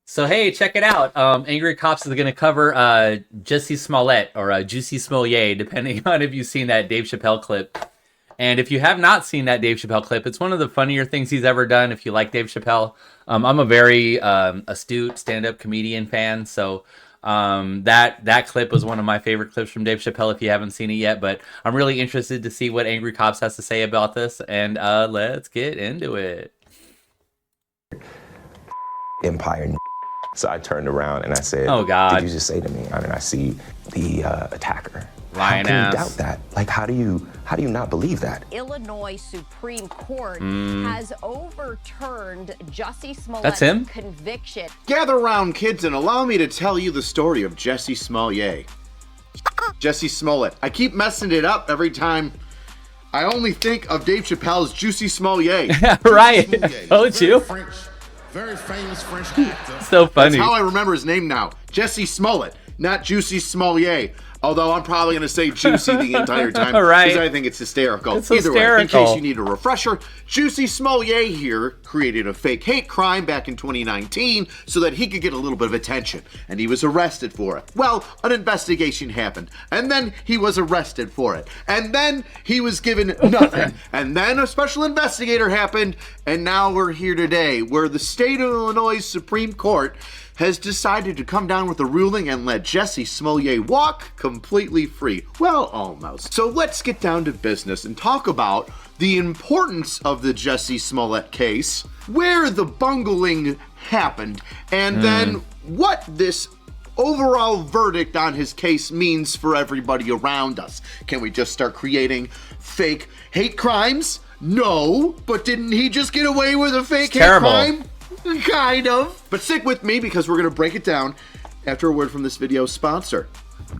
So hey, check it out. Angry Cops is going to cover Jussie Smollett or Jussie Smollett, depending on if you've seen that Dave Chappelle clip. And if you have not seen that Dave Chappelle clip, it's one of the funnier things he's ever done. If you like Dave Chappelle, I'm a very astute stand-up comedian fan, so that clip was one of my favorite clips from Dave Chappelle. If you haven't seen it yet, but I'm really interested to see what Angry Cops has to say about this, and let's get into it. Empire. So I turned around and I said, "Oh God, did you just say to me?" And I see the attacker. Lion how can ass. you doubt that? Like, how do you not believe that? Illinois Supreme Court has overturned Jussie That's him? Smollett's conviction. Gather around, kids, and allow me to tell you the story of Jussie Smollett. Jussie Smollett. I keep messing it up every time. I only think of Dave Chappelle's Jussie Smollett. Right? Don't you? Very famous French actor. So funny. That's how I remember his name now. Jussie Smollett, not Jussie Smollett. Although I'm probably going to say Juicy the entire time Right. because I think it's hysterical. It's Either way, in hysterical. case you need a refresher, Jussie Smollett here created a fake hate crime back in 2019 so that he could get a little bit of attention, and he was arrested for it. Well, an investigation happened, and then he was arrested for it, and then he was given nothing, and then a special investigator happened, and now we're here today where the state of Illinois Supreme Court has decided to come down with a ruling and let Jussie Smollett walk completely free. Well, almost. So let's get down to business and talk about the importance of the Jussie Smollett case, where the bungling happened, and then what this overall verdict on his case means for everybody around us. Can we just start creating fake hate crimes? No, but didn't he just get away with a fake hate terrible. crime? Kind of. But stick with me because we're going to break it down after a word from this video's sponsor.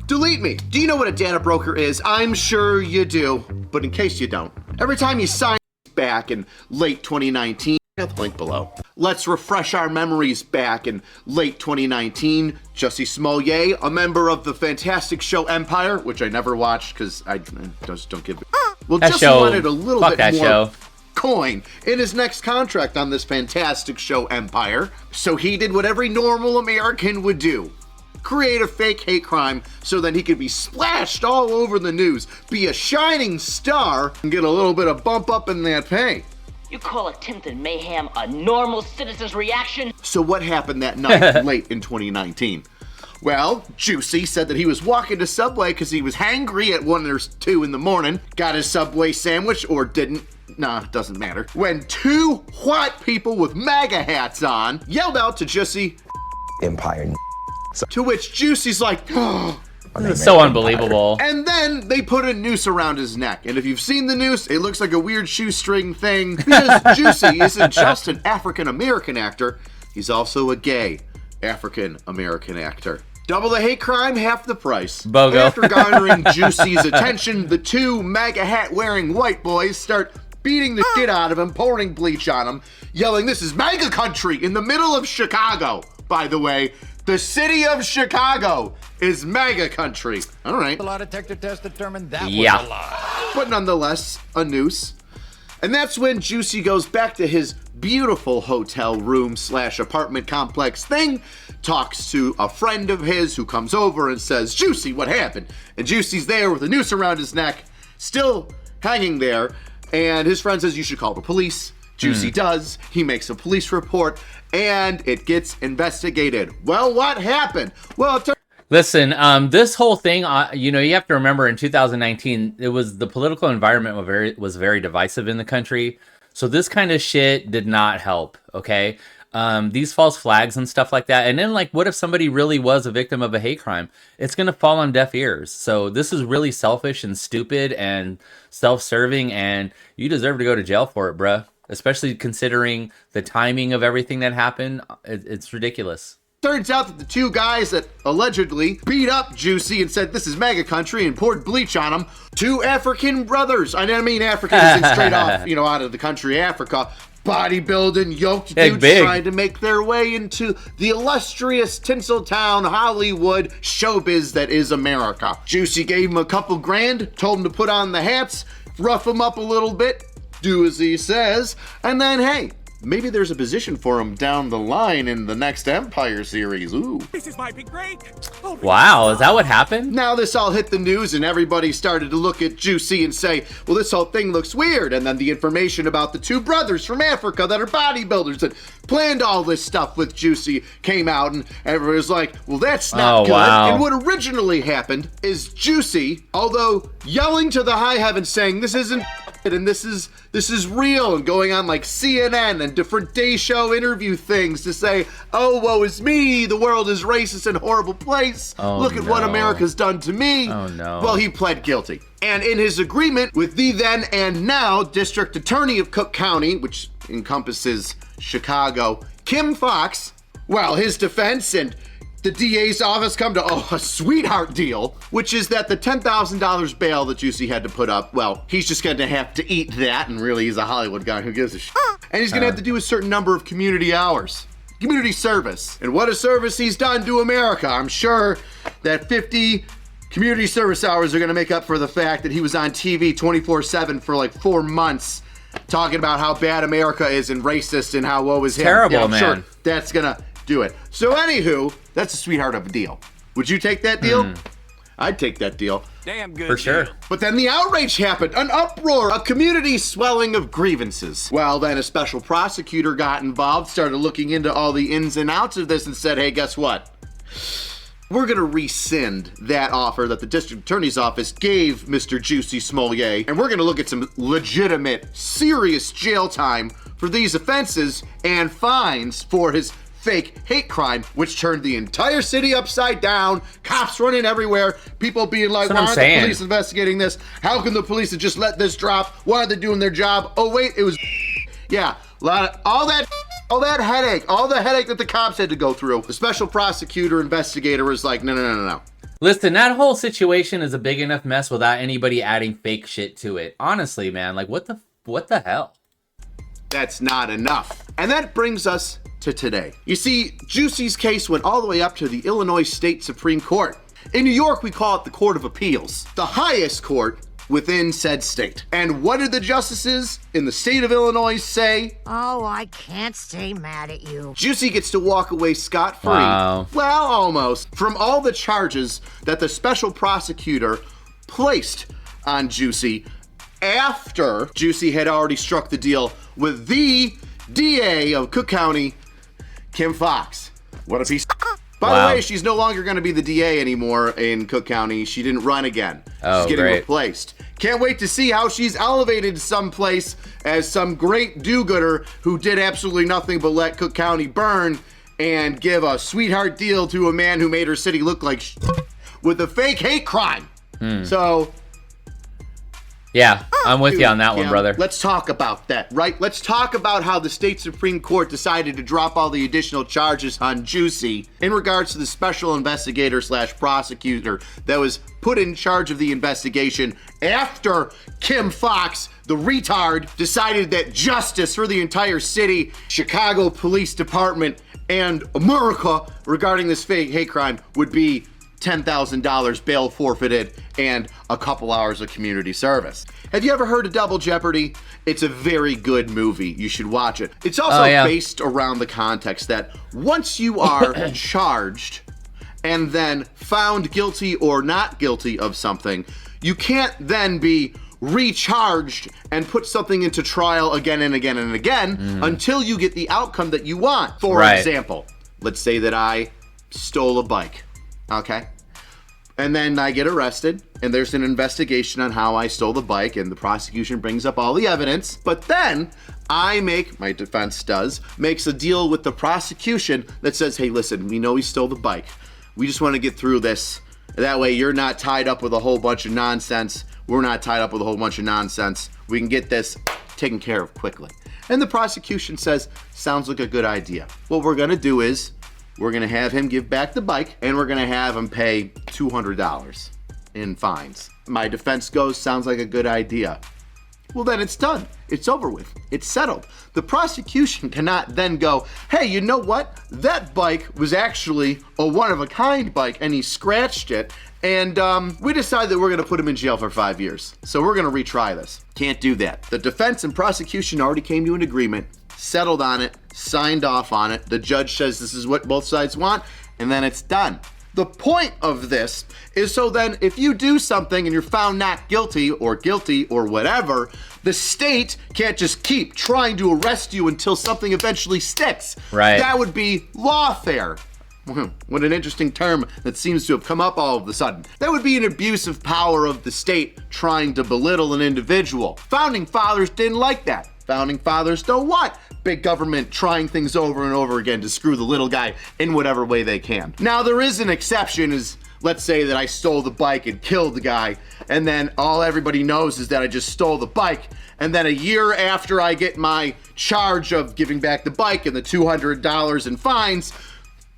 Delete Me. Do you know what a data broker is? I'm sure you do. But in case you don't, every time you sign back in late 2019, got the link below. Let's refresh our memories back in late 2019. Jussie Smollett, a member of the fantastic show Empire, which I never watched because I just don't give it. Well, That Jussie show, wanted a little fuck bit that more show. coin in his next contract on this fantastic show Empire. So he did what every normal American would do. Create a fake hate crime so that he could be splashed all over the news, be a shining star, and get a little bit of bump up in that pay. You call attempted mayhem a normal citizen's reaction? So what happened that night late in 2019? Well, Jussie said that he was walking to Subway because he was hangry at 1 or 2 in the morning, got his Subway sandwich or didn't. Nah, it doesn't matter. When 2 white people with MAGA hats on yelled out to Jussie, Empire. to which Jussie's like, oh. This is so unbelievable. And then they put a noose around his neck. And if you've seen the noose, it looks like a weird shoestring thing because Jussie isn't just an African-American actor, he's also a gay African-American actor. Double the hate crime, half the price. BOGO. After garnering Jussie's attention, the 2 MAGA hat-wearing white boys start beating the shit out of him, pouring bleach on him, yelling, "This is MAGA country," in the middle of Chicago. By the way, the city of Chicago is MAGA country. All right. The lie detector test determined that Yeah. was a lie. But nonetheless, a noose. And that's when Jussie goes back to his beautiful hotel room / apartment complex thing, talks to a friend of his who comes over and says, "Jussie, what happened?" And Jussie's there with a noose around his neck, still hanging there. And his friend says, "You should call the police." Jussie does. He makes a police report and it gets investigated. Well, what happened? Well, Listen, this whole thing, you know, you have to remember in 2019, it was the political environment was very divisive in the country. So this kind of shit did not help, okay? These false flags and stuff like that. And then, like, what if somebody really was a victim of a hate crime? It's going to fall on deaf ears. So this is really selfish and stupid and self-serving, and you deserve to go to jail for it, bruh. Especially considering the timing of everything that happened. It's ridiculous. turns out that the 2 guys that allegedly beat up Jussie and said this is MAGA country and poured bleach on him, 2 African brothers. I mean African as in straight off, out of the country Africa. Bodybuilding, yoked dudes trying to make their way into the illustrious Tinseltown, Hollywood showbiz that is America. Jussie gave him a couple grand, told him to put on the hats, rough him up a little bit, do as he says, and then, hey, maybe there's a position for him down the line in the next Empire series. Ooh. This is my big break. Wow, is that what happened? Now this all hit the news and everybody started to look at Jussie and say, well, this whole thing looks weird. And then the information about the two brothers from Africa that are bodybuilders that planned all this stuff with Jussie came out, and everyone was like, well, that's not good. Wow. And what originally happened is Jussie, although yelling to the high heavens saying this isn't and this is real, and going on like CNN and different day show interview things to say, oh, woe is me, the world is racist and horrible place. Oh, Look at what no. America's done to me. Oh, no. Well, he pled guilty. And in his agreement with the then and now District Attorney of Cook County, which encompasses Chicago, Kim Fox, well, his defense and the DA's office come to a sweetheart deal, which is that the $10,000 bail that Jussie had to put up, well, he's just going to have to eat that, and really he's a Hollywood guy who gives a shit. And he's going to have to do a certain number of community hours. Community service. And what a service he's done to America. I'm sure that 50 community service hours are going to make up for the fact that he was on TV 24/7 for like 4 months talking about how bad America is and racist and how woe is him. Terrible, I'm man. sure that's going to do it. So anywho, that's a sweetheart of a deal. Would you take that deal? I'd take that deal. Damn good. For sure. deal. But then the outrage happened, an uproar, a community swelling of grievances. Well, then a special prosecutor got involved, started looking into all the ins and outs of this and said, hey, guess what? We're going to rescind that offer that the district attorney's office gave Mr. Jussie Smollett, and we're going to look at some legitimate, serious jail time for these offenses and fines for his fake hate crime, which turned the entire city upside down, cops running everywhere, people being like, That's what why I'm aren't saying. the police investigating this? How can the police have just let this drop? Why are they doing their job? Oh wait, it was yeah, a lot of all that headache, all the headache that the cops had to go through. The special prosecutor investigator was like, no. Listen, that whole situation is a big enough mess without anybody adding fake shit to it. Honestly, man, like what the hell? That's not enough. And that brings us to today. You see, Jussie's case went all the way up to the Illinois State Supreme Court. In New York, we call it the Court of Appeals, the highest court within said state. And what did the justices in the state of Illinois say? Oh, I can't stay mad at you. Jussie gets to walk away scot-free. Wow. Well, almost. From all the charges that the special prosecutor placed on Jussie after Jussie had already struck the deal with the DA of Cook County, Kim Fox. What a piece. By Wow. the way, she's no longer going to be the DA anymore in Cook County. She didn't run again. Oh, she's getting great. replaced. Can't wait to see how she's elevated someplace as some great do-gooder who did absolutely nothing but let Cook County burn and give a sweetheart deal to a man who made her city look like with a fake hate crime. So Yeah, I'm with you on that one, Kim, brother. Let's talk about that, right? Let's talk about how the state Supreme Court decided to drop all the additional charges on Jussie in regards to the special investigator / prosecutor that was put in charge of the investigation after Kim Fox, the retard, decided that justice for the entire city, Chicago Police Department, and America regarding this fake hate crime would be $10,000 bail forfeited and a couple hours of community service. Have you ever heard of Double Jeopardy? It's a very good movie. You should watch it. It's also based around the context that once you are charged and then found guilty or not guilty of something, you can't then be recharged and put something into trial again and again and again until you get the outcome that you want. For example, let's say that I stole a bike. Okay. And then I get arrested, and there's an investigation on how I stole the bike, and the prosecution brings up all the evidence. But then my defense makes a deal with the prosecution that says, hey, listen, we know he stole the bike. We just want to get through this. That way you're not tied up with a whole bunch of nonsense. We're not tied up with a whole bunch of nonsense. We can get this taken care of quickly. And the prosecution says, sounds like a good idea. What we're going to do is, we're going to have him give back the bike, and we're going to have him pay $200 in fines. My defense goes, sounds like a good idea. Well, then it's done. It's over with. It's settled. The prosecution cannot then go, hey, you know what? That bike was actually a one-of-a-kind bike, and he scratched it, and we decided that we're going to put him in jail for 5 years. So we're going to retry this. Can't do that. The defense and prosecution already came to an agreement. settled on it, signed off on it. The judge says this is what both sides want, and then it's done. The point of this is so then if you do something and you're found not guilty or whatever, the state can't just keep trying to arrest you until something eventually sticks. Right. That would be lawfare. What an interesting term that seems to have come up all of a sudden. That would be an abuse of power of the state trying to belittle an individual. Founding fathers didn't like that. Founding fathers don't want big government trying things over and over again to screw the little guy in whatever way they can. Now, there is an exception, is let's say that I stole the bike and killed the guy, and then all everybody knows is that I just stole the bike, and then a year after I get my charge of giving back the bike and the $200 in fines,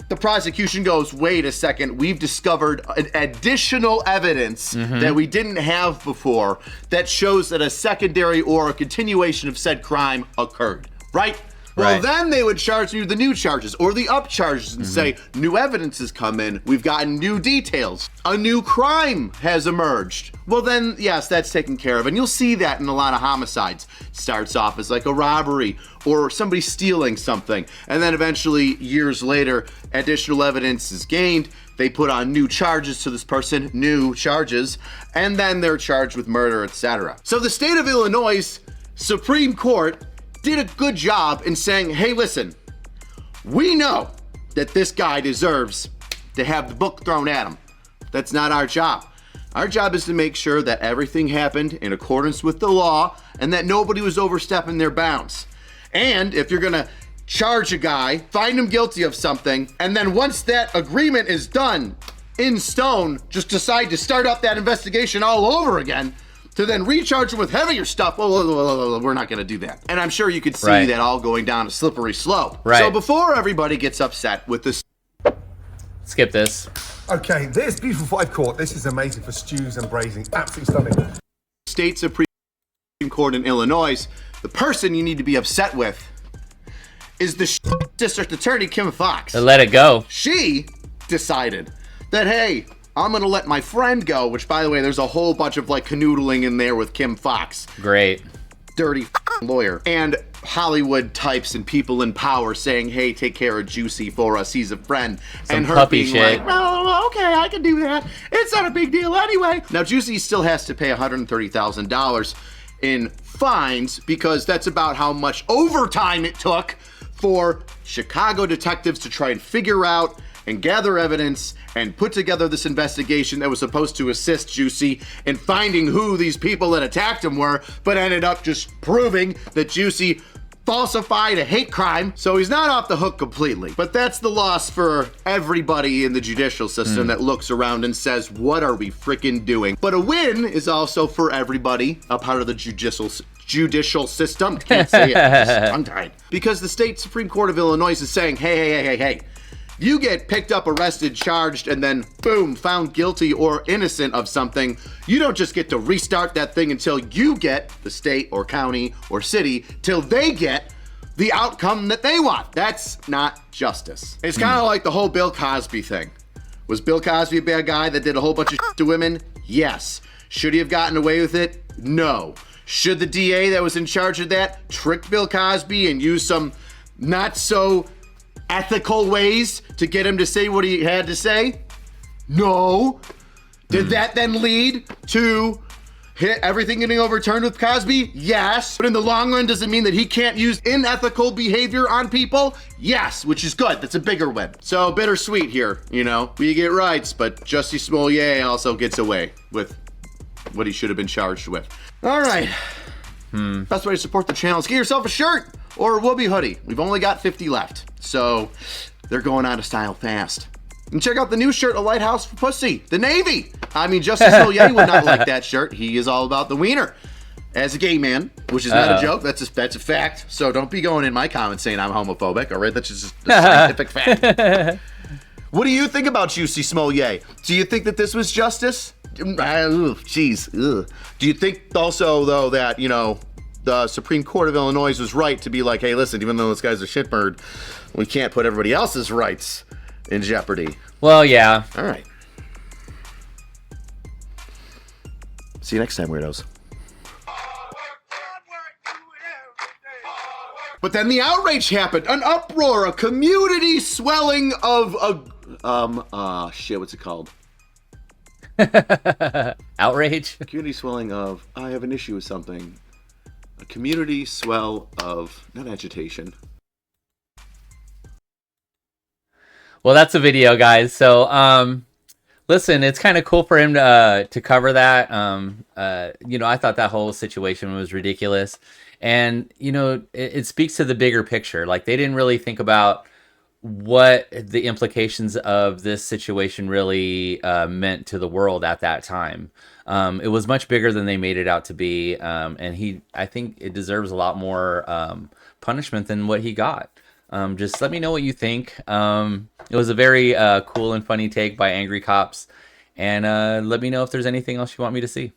the prosecution goes, wait a second, we've discovered an additional evidence that we didn't have before that shows that a secondary or a continuation of said crime occurred, right? Well, Right. then they would charge you the new charges or the up charges and say, new evidence has come in, we've gotten new details, a new crime has emerged. Well then, yes, that's taken care of. And you'll see that in a lot of homicides. Starts off as like a robbery or somebody stealing something. And then eventually, years later, additional evidence is gained. They put on new charges to this person, new charges, and then they're charged with murder, etc. So the state of Illinois' Supreme Court did a good job in saying, hey, listen, we know that this guy deserves to have the book thrown at him. That's not our job. Our job is to make sure that everything happened in accordance with the law and that nobody was overstepping their bounds. And if you're gonna charge a guy, find him guilty of something, and then once that agreement is done in stone, just decide to start up that investigation all over again, to then recharge him with heavier stuff, well, we're not going to do that. And I'm sure you could see Right. that all going down a slippery slope. Right. So before everybody gets upset with this Skip this. Okay, this beautiful five court. This is amazing for stews and braising. Absolutely stunning. state Supreme Court in Illinois, the person you need to be upset with is the district attorney, Kim Foxx. Let it go. She decided that, hey, I'm gonna let my friend go, which, by the way, there's a whole bunch of like canoodling in there with Kim Foxx. Great. Dirty lawyer. And Hollywood types and people in power saying, hey, take care of Jussie for us, he's a friend. Some and her puppy being shit. like, well, okay, I can do that. It's not a big deal anyway. Now, Jussie still has to pay $130,000 in fines because that's about how much overtime it took for Chicago detectives to try and figure out and gather evidence and put together this investigation that was supposed to assist Jussie in finding who these people that attacked him were, but ended up just proving that Jussie falsified a hate crime, so he's not off the hook completely. But that's the loss for everybody in the judicial system that looks around and says, what are we freaking doing? But a win is also for everybody, a part of the judicial system. Can't say it, it's tongue-tied. Because the state Supreme Court of Illinois is saying, hey, you get picked up, arrested, charged, and then boom, found guilty or innocent of something. You don't just get to restart that thing until you get, the state or county or city, till they get the outcome that they want. That's not justice. It's kind of like the whole Bill Cosby thing. Was Bill Cosby a bad guy that did a whole bunch of to women? Yes. Should he have gotten away with it? No. Should the DA that was in charge of that trick Bill Cosby and use some not so ethical ways to get him to say what he had to say? No. Did that then lead to everything getting overturned with Cosby? Yes. But in the long run, does it mean that he can't use unethical behavior on people? Yes, which is good. That's a bigger win. So bittersweet here, you know. We get rights, but Jussie Smollett also gets away with what he should have been charged with. All right. Best way to support the channel is get yourself a shirt or a Whoopee hoodie. We've only got 50 left, so they're going out of style fast. And check out the new shirt, A Lighthouse for Pussy, the Navy. I mean, Jussie Smollett would not like that shirt. He is all about the wiener. As a gay man, which is not a joke, that's a fact. So don't be going in my comments saying I'm homophobic, all right? That's just a scientific fact. What do you think about Jussie Smollett? Do you think that this was justice? Jeez. Do you think also, though, that, you know, the Supreme Court of Illinois was right to be like, hey, listen, even though this guy's a shitbird, we can't put everybody else's rights in jeopardy? Well, yeah. All right. See you next time, weirdos. But then the outrage happened, an uproar, a community swelling of what's it called? Outrage? Community swelling of, I have an issue with something. A community swell of, not agitation. Well, that's a video, guys. So, listen, it's kind of cool for him to cover that. I thought that whole situation was ridiculous. And, it speaks to the bigger picture. Like, they didn't really think about what the implications of this situation really meant to the world at that time. It was much bigger than they made it out to be. And I think it deserves a lot more punishment than what he got. Just let me know what you think. It was a very cool and funny take by Angry Cops. And let me know if there's anything else you want me to see.